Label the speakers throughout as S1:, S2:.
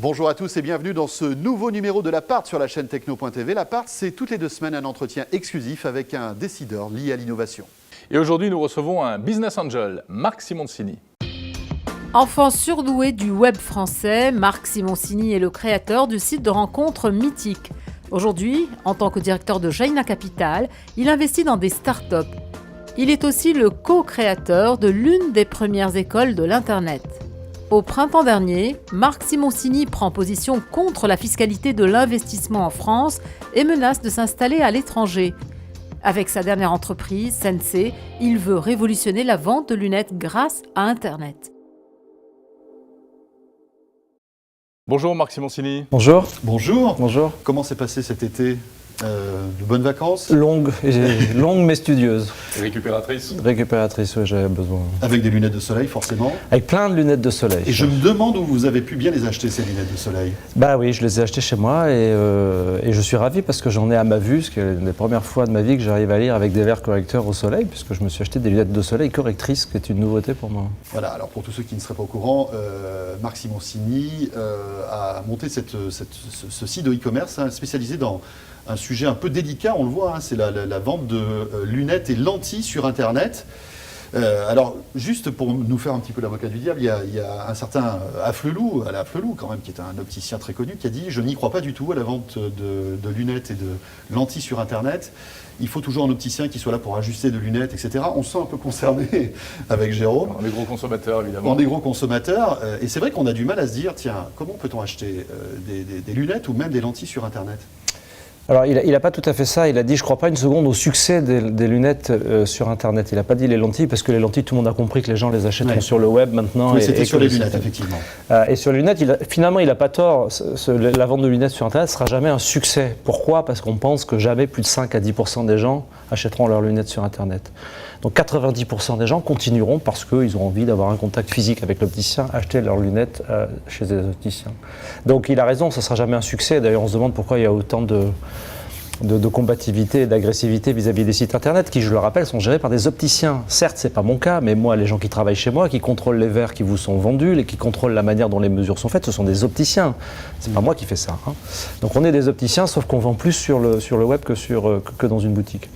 S1: Bonjour à tous et bienvenue dans ce nouveau numéro de l'Appart sur la chaîne Techno.tv. L'Appart, c'est toutes les 2 semaines un entretien exclusif avec un décideur lié à l'innovation.
S2: Et aujourd'hui, nous recevons un business angel, Marc Simoncini.
S3: Enfant surdoué du web français, Marc Simoncini est le créateur du site de rencontres Mythique. Aujourd'hui, en tant que directeur de Jaina Capital, il investit dans des startups. Il est aussi le co-créateur de l'une des premières écoles de l'Internet. Au printemps dernier, Marc Simoncini prend position contre la fiscalité de l'investissement en France et menace de s'installer à l'étranger. Avec sa dernière entreprise, Sensei, il veut révolutionner la vente de lunettes grâce à Internet.
S2: Bonjour Marc Simoncini.
S4: Bonjour.
S1: Bonjour.
S4: Bonjour.
S1: Comment s'est passé cet été? De bonnes vacances?
S4: Longue mais studieuse.
S2: Récupératrice.
S4: Récupératrice, oui, j'avais besoin.
S1: Avec des lunettes de soleil, forcément.
S4: Avec plein de lunettes de soleil.
S1: Et je me demande où vous avez pu bien les acheter, ces lunettes de soleil.
S4: Bah oui, je les ai achetées chez moi et je suis ravi parce que j'en ai à ma vue, ce qui est une des premières fois de ma vie que j'arrive à lire avec des verres correcteurs au soleil, puisque je me suis acheté des lunettes de soleil correctrices, qui est une nouveauté pour moi.
S1: Voilà, alors pour tous ceux qui ne seraient pas au courant, Marc Simoncini a monté ce site de e-commerce spécialisé dans un sujet un peu délicat, on le voit, c'est la vente de lunettes et lentilles sur Internet. Alors, juste pour nous faire un petit peu l'avocat du diable, il y a un certain Afflelou quand même, qui est un opticien très connu, qui a dit « Je n'y crois pas du tout à la vente de lunettes et de lentilles sur Internet. Il faut toujours un opticien qui soit là pour ajuster de lunettes, etc. » On se sent un peu concerné avec Jérôme.
S2: On est gros consommateurs, évidemment.
S1: On est gros consommateurs. Et c'est vrai qu'on a du mal à se dire « Tiens, comment peut-on acheter des lunettes ou même des lentilles sur Internet ?»
S4: Alors, il n'a pas tout à fait ça. Il a dit, je ne crois pas une seconde au succès des lunettes sur Internet. Il n'a pas dit les lentilles, parce que les lentilles, tout le monde a compris que les gens les achèteront sur le web maintenant.
S1: Oui, c'était sur les lunettes, effectivement.
S4: Et sur les lunettes, finalement, il n'a pas tort. La vente de lunettes sur Internet ne sera jamais un succès. Pourquoi? Parce qu'on pense que jamais plus de 5 à 10% des gens achèteront leurs lunettes sur Internet. Donc 90% des gens continueront parce qu'ils ont envie d'avoir un contact physique avec l'opticien, acheter leurs lunettes chez des opticiens. Donc il a raison, ça ne sera jamais un succès. D'ailleurs, on se demande pourquoi il y a autant de combativité et d'agressivité vis-à-vis des sites Internet qui, je le rappelle, sont gérés par des opticiens. Certes, ce n'est pas mon cas, mais moi, les gens qui travaillent chez moi, qui contrôlent les verres qui vous sont vendus, et qui contrôlent la manière dont les mesures sont faites, ce sont des opticiens. Ce n'est pas moi qui fais ça. Donc on est des opticiens, sauf qu'on vend plus sur le web que dans une boutique.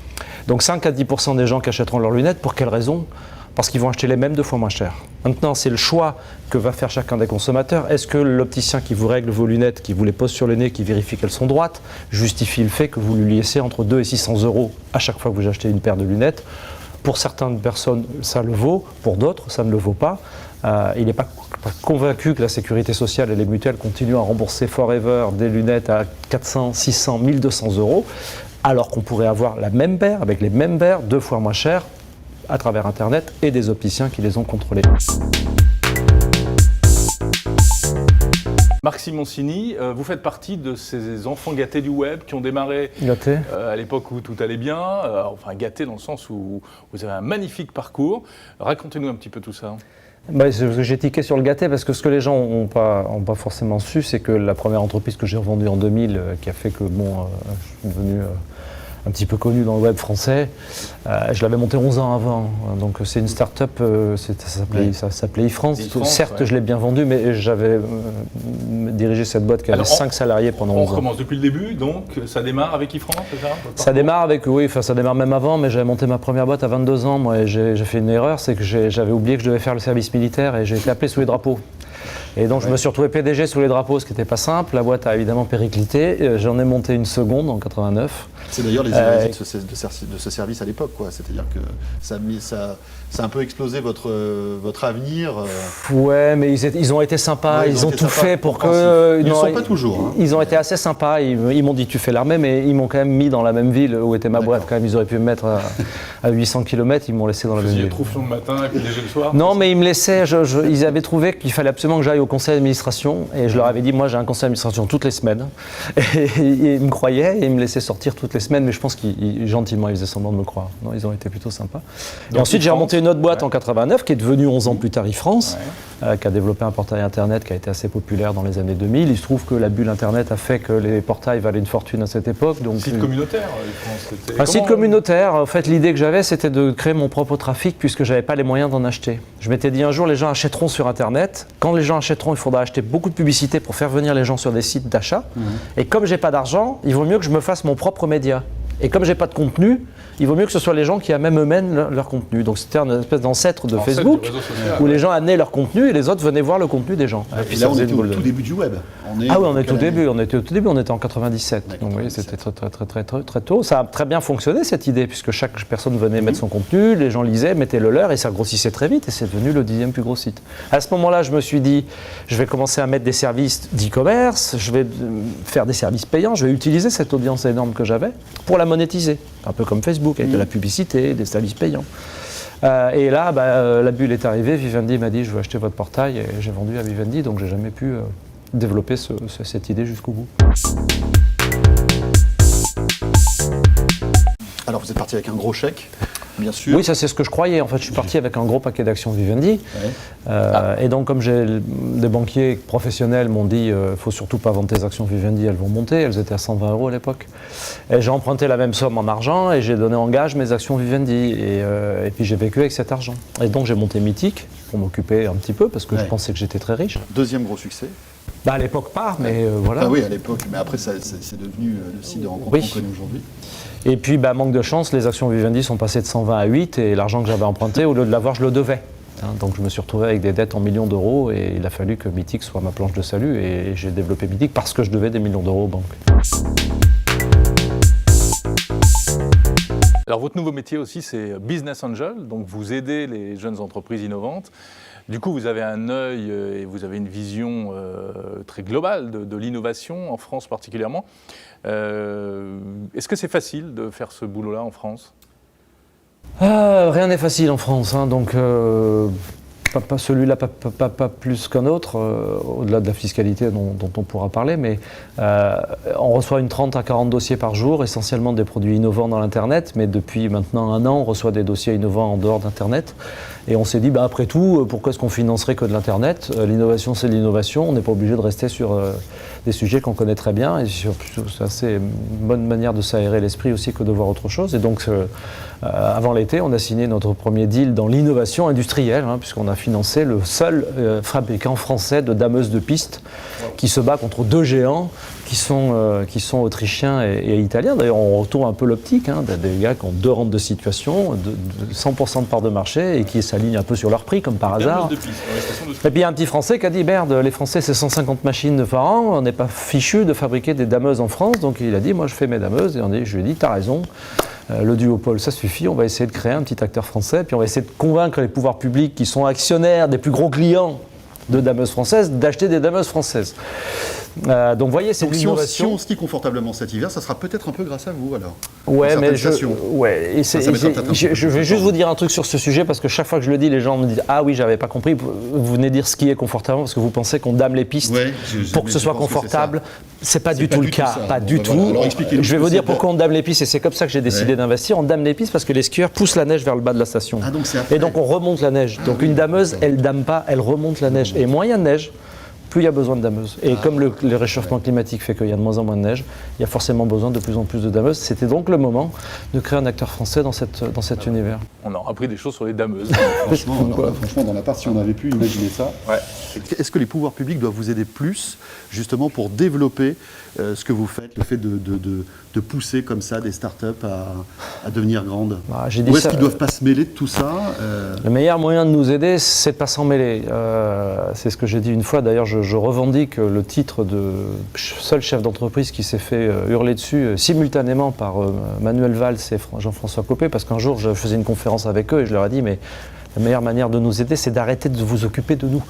S4: Donc 5 à 10% des gens qui achèteront leurs lunettes, pour quelle raison? Parce qu'ils vont acheter les mêmes 2 fois moins cher. Maintenant, c'est le choix que va faire chacun des consommateurs. Est-ce que l'opticien qui vous règle vos lunettes, qui vous les pose sur le nez, qui vérifie qu'elles sont droites, justifie le fait que vous lui laissez entre 2 et 600 € à chaque fois que vous achetez une paire de lunettes? Pour certaines personnes, ça le vaut. Pour d'autres, ça ne le vaut pas. Il n'est pas convaincu que la sécurité sociale et les mutuelles continuent à rembourser forever des lunettes à 400, 600, 1200 €, alors qu'on pourrait avoir la même paire, avec les mêmes verres, 2 fois moins cher, à travers Internet et des opticiens qui les ont contrôlés.
S2: Marc Simoncini, vous faites partie de ces enfants gâtés du web qui ont démarré à l'époque où tout allait bien, enfin gâtés dans le sens où vous avez un magnifique parcours. Racontez-nous un petit peu tout ça.
S4: J'ai tiqué sur le gâté parce que ce que les gens n'ont pas forcément su, c'est que la première entreprise que j'ai revendue en 2000, qui a fait que je suis devenu un petit peu connu dans le web français, je l'avais monté 11 ans avant. Donc c'est une start-up, ça s'appelait eFrance. Certes, je l'ai bien vendu, mais j'avais dirigé cette boîte qui avait 5 salariés pendant 11 ans. On
S2: recommence depuis le début, donc ça démarre avec eFrance, c'est ça?
S4: Ça démarre avec, oui, ça démarre même avant, mais j'avais monté ma première boîte à 22 ans, moi, et j'ai fait une erreur, c'est que j'avais oublié que je devais faire le service militaire et j'ai été appelé sous les drapeaux. Et donc je me suis retrouvé PDG sous les drapeaux, ce qui n'était pas simple. La boîte a évidemment périclité. J'en ai monté une seconde en 89.
S1: C'est d'ailleurs les images de ce service à l'époque, quoi. C'est-à-dire que ça a un peu explosé votre avenir.
S4: Ouais, mais ils ont été sympas. Ouais, ils ont tout fait pour que.
S1: Ils ne sont pas toujours.
S4: Ils ont été assez sympas. Ils m'ont dit tu fais l'armée, mais ils m'ont quand même mis dans la même ville où était ma boîte. Quand même, ils auraient pu me mettre à 800 km. Ils m'ont laissé dans la même ville.
S2: Vous faisiez le matin et puis déjeuner le soir?
S4: Non, mais ils me laissaient. Ils avaient trouvé qu'il fallait absolument que j'aille au conseil d'administration. Et je leur avais dit moi j'ai un conseil d'administration toutes les semaines. Et ils me croyaient et ils me laissaient sortir toutes les semaines. Mais je pense qu'ils gentiment ils faisaient semblant de me croire. Non, ils ont été plutôt sympas. Et ensuite j'ai remonté une autre boîte en 89 qui est devenue 11 ans plus tard eFrance. Ouais. qui a développé un portail Internet qui a été assez populaire dans les années 2000. Il se trouve que la bulle Internet a fait que les portails valaient une fortune à cette époque. Donc,
S2: site communautaire,
S4: un site communautaire. En fait, l'idée que j'avais, c'était de créer mon propre trafic puisque je n'avais pas les moyens d'en acheter. Je m'étais dit un jour, les gens achèteront sur Internet. Quand les gens achèteront, il faudra acheter beaucoup de publicité pour faire venir les gens sur des sites d'achat. Et comme j'ai pas d'argent, il vaut mieux que je me fasse mon propre média. Et comme j'ai pas de contenu, il vaut mieux que ce soit les gens qui amènent eux-mêmes leur contenu. Donc c'était une espèce d'ancêtre de Facebook où les gens amenaient leur contenu et les autres venaient voir le contenu des gens.
S1: Et là, on était au tout début du web.
S4: Oui, on était au début. On était en 97. Donc oui, c'était très tôt. Ça a très bien fonctionné cette idée puisque chaque personne venait mettre son contenu, les gens lisaient, mettaient le leur et ça grossissait très vite et c'est devenu le 10e plus gros site. À ce moment-là, je me suis dit, je vais commencer à mettre des services d'e-commerce, je vais faire des services payants, je vais utiliser cette audience énorme que j'avais pour la monétiser, un peu comme Facebook avec de la publicité, des services payants. Et là, la bulle est arrivée, Vivendi m'a dit je veux acheter votre portail et j'ai vendu à Vivendi, donc j'ai jamais pu développer cette idée jusqu'au bout.
S1: Alors vous êtes parti avec un gros chèque, bien sûr.
S4: Oui, ça c'est ce que je croyais. En fait, je suis parti avec un gros paquet d'actions Vivendi. Et donc, comme des banquiers professionnels m'ont dit faut surtout pas vendre tes actions Vivendi, elles vont monter. Elles étaient à 120 € à l'époque. Et j'ai emprunté la même somme en argent et j'ai donné en gage mes actions Vivendi. Et puis j'ai vécu avec cet argent. Et donc j'ai monté Mythique pour m'occuper un petit peu parce que je pensais que j'étais très riche.
S1: Deuxième gros succès.
S4: À l'époque pas, mais voilà.
S1: Ah oui, à l'époque, mais après c'est devenu le site de rencontre qu'on connaît aujourd'hui.
S4: Et puis, manque de chance, les actions Vivendi sont passées de 120 à 8 et l'argent que j'avais emprunté, au lieu de l'avoir, je le devais. Donc je me suis retrouvé avec des dettes en millions d'euros et il a fallu que Mythique soit ma planche de salut et j'ai développé Mythique parce que je devais des millions d'euros aux banques.
S2: Alors votre nouveau métier aussi, c'est Business Angel, donc vous aidez les jeunes entreprises innovantes. Du coup, vous avez un œil et vous avez une vision très globale de l'innovation, en France particulièrement. Est-ce que c'est facile de faire ce boulot-là en France ?
S4: Rien n'est facile en France, donc pas celui-là, pas plus qu'un autre, au-delà de la fiscalité dont on pourra parler, mais on reçoit une 30 à 40 dossiers par jour, essentiellement des produits innovants dans l'Internet, mais depuis maintenant un an, on reçoit des dossiers innovants en dehors d'Internet. Et on s'est dit, après tout, pourquoi est-ce qu'on financerait que de l'Internet ? L'innovation, c'est l'innovation, on n'est pas obligé de rester sur des sujets qu'on connaît très bien, et c'est assez une bonne manière de s'aérer l'esprit aussi que de voir autre chose. Et donc, avant l'été, on a signé notre premier deal dans l'innovation industrielle, puisqu'on a financé le seul fabricant français de dameuses de piste qui se bat contre deux géants qui sont autrichiens et italiens. D'ailleurs, on retourne un peu l'optique, des gars qui ont 2 rentes de situation, de 100% de part de marché et qui s'alignent un peu sur leur prix, comme par hasard. Et puis il y a un petit Français qui a dit merde, les Français c'est 150 machines par an, on n'est pas fichu de fabriquer des dameuses en France, donc il a dit moi je fais mes dameuses, et je lui ai dit t'as raison. Le duopole, ça suffit, on va essayer de créer un petit acteur français, puis on va essayer de convaincre les pouvoirs publics qui sont actionnaires des plus gros clients de dameuses françaises, d'acheter des dameuses françaises. Donc, vous voyez, c'est l'innovation.
S1: Si on skie confortablement cet hiver, ça sera peut-être un peu grâce à vous, alors.
S4: Ouais, mais je vais juste vous dire un truc sur ce sujet, parce que chaque fois que je le dis, les gens me disent « Ah oui, j'avais pas compris, vous venez dire skier confortablement parce que vous pensez qu'on dame les pistes pour que ce soit confortable. » C'est pas du tout le cas, pas du tout. Je vais vous dire pourquoi on dame les pistes, et c'est comme ça que j'ai décidé d'investir. On dame les pistes parce que les skieurs poussent la neige vers le bas de la station. Et donc on remonte la neige. Donc une dameuse, elle dame pas, elle remonte la neige. Et moins il y a de neige, plus il y a besoin de dameuses. Et comme le réchauffement climatique fait qu'il y a de moins en moins de neige, il y a forcément besoin de plus en plus de dameuses. C'était donc le moment de créer un acteur français dans cet univers.
S2: On a appris des choses sur les dameuses.
S1: Franchement, dans la part, si on avait pu imaginer ça. Ouais. Est-ce que les pouvoirs publics doivent vous aider plus, justement, pour développer ce que vous faites, le fait de pousser comme ça des startups à devenir grandes? Ou est-ce qu'ils ne doivent pas se mêler de tout ça?
S4: Le meilleur moyen de nous aider, c'est de ne pas s'en mêler. C'est ce que j'ai dit une fois. D'ailleurs, je revendique le titre de seul chef d'entreprise qui s'est fait hurler dessus simultanément par Manuel Valls et Jean-François Copé, parce qu'un jour, je faisais une conférence avec eux et je leur ai dit, mais la meilleure manière de nous aider, c'est d'arrêter de vous occuper de nous.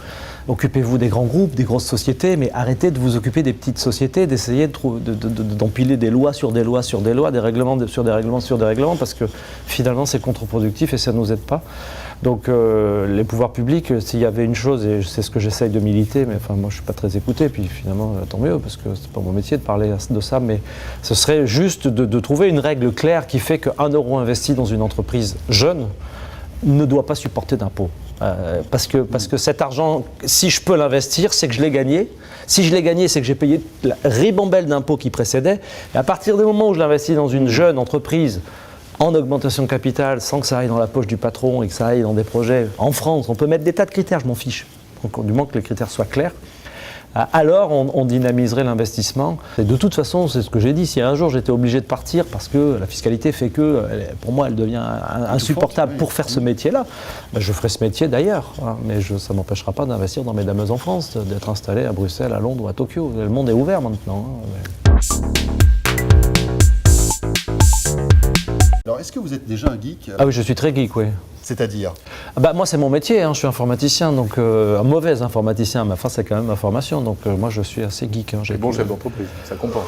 S4: Occupez-vous des grands groupes, des grosses sociétés, mais arrêtez de vous occuper des petites sociétés, d'essayer d'empiler des lois sur des lois sur des lois, des règlements sur des règlements sur des règlements, parce que finalement c'est contre-productif et ça ne nous aide pas. Donc les pouvoirs publics, s'il y avait une chose, et c'est ce que j'essaye de militer, mais enfin moi je ne suis pas très écouté, puis finalement tant mieux, parce que c'est pas mon métier de parler de ça, mais ce serait juste de trouver une règle claire qui fait qu'1 euro investi dans une entreprise jeune ne doit pas supporter d'impôts. Parce que cet argent, si je peux l'investir, c'est que je l'ai gagné. Si je l'ai gagné, c'est que j'ai payé la ribambelle d'impôts qui précédait. Et à partir du moment où je l'investis dans une jeune entreprise, en augmentation de capital, sans que ça aille dans la poche du patron et que ça aille dans des projets en France, on peut mettre des tas de critères, je m'en fiche. Donc, du moment que les critères soient clairs, alors on dynamiserait l'investissement. Et de toute façon, c'est ce que j'ai dit, si un jour j'étais obligé de partir parce que la fiscalité fait que, pour moi, elle devient insupportable pour faire ce métier-là, ben je ferai ce métier d'ailleurs. Hein, mais ça ne m'empêchera pas d'investir dans mes dameuses en France, d'être installé à Bruxelles, à Londres ou à Tokyo. Le monde est ouvert maintenant. Hein,
S1: Alors, est-ce que vous êtes déjà un geek?
S4: Ah oui, je suis très geek, oui.
S1: C'est-à-dire?
S4: Moi, c'est mon métier, hein, je suis informaticien, donc un mauvais informaticien, à ma fin, c'est quand même ma formation, donc moi, je suis assez geek. Hein,
S2: j'ai bon chef d'entreprise, ça compense.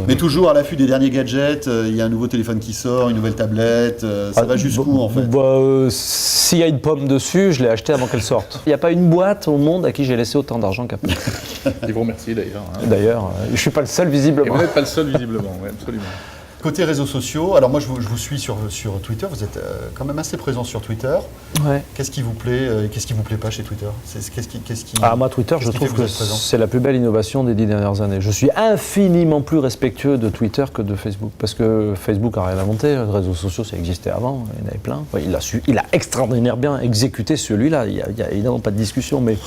S1: Mais toujours à l'affût des derniers gadgets, il y a un nouveau téléphone qui sort, une nouvelle tablette, ça va jusqu'où en fait?
S4: S'il y a une pomme dessus, je l'ai acheté avant qu'elle sorte. Il n'y a pas une boîte au monde à qui j'ai laissé autant d'argent qu'Apple.
S2: Et vous remercie d'ailleurs. Hein.
S4: D'ailleurs, je ne suis pas le seul visiblement.
S2: Et vous n'êtes pas le seul visiblement, oui, absolument.
S1: Côté réseaux sociaux, alors moi je vous suis sur Twitter, vous êtes quand même assez présent sur Twitter.
S4: Ouais.
S1: Qu'est-ce qui vous plaît et qu'est-ce qui vous plaît pas chez Twitter?
S4: Moi Twitter, je trouve que c'est la plus belle innovation des 10 dernières années. Je suis infiniment plus respectueux de Twitter que de Facebook, parce que Facebook n'a rien inventé, les réseaux sociaux ça existait avant, il y en avait plein. Il a extraordinairement bien exécuté celui-là, il n'y a évidemment pas de discussion, mais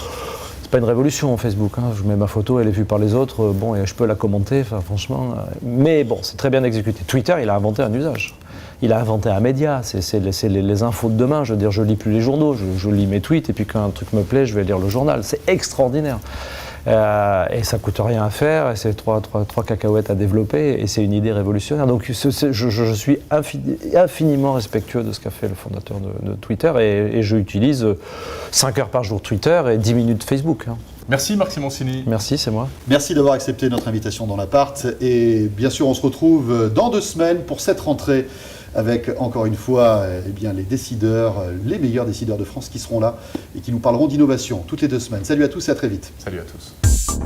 S4: c'est pas une révolution en Facebook, hein. Je mets ma photo, elle est vue par les autres, et je peux la commenter, franchement. Mais bon, c'est très bien exécuté. Twitter, il a inventé un usage. Il a inventé un média, c'est les infos de demain. Je veux dire, je lis plus les journaux, je lis mes tweets, et puis quand un truc me plaît, je vais lire le journal. C'est extraordinaire. Et ça coûte rien à faire, et c'est trois cacahuètes à développer, et c'est une idée révolutionnaire. Donc je suis infiniment respectueux de ce qu'a fait le fondateur de Twitter, et je utilise 5 heures par jour Twitter et 10 minutes Facebook. Hein.
S2: Merci Marc Simoncini.
S4: Merci, c'est moi.
S1: Merci d'avoir accepté notre invitation dans l'appart, et bien sûr on se retrouve dans 2 semaines pour cette rentrée avec encore une fois les décideurs, les meilleurs décideurs de France qui seront là et qui nous parleront d'innovation toutes les 2 semaines. Salut à tous et à très vite.
S2: Salut à tous.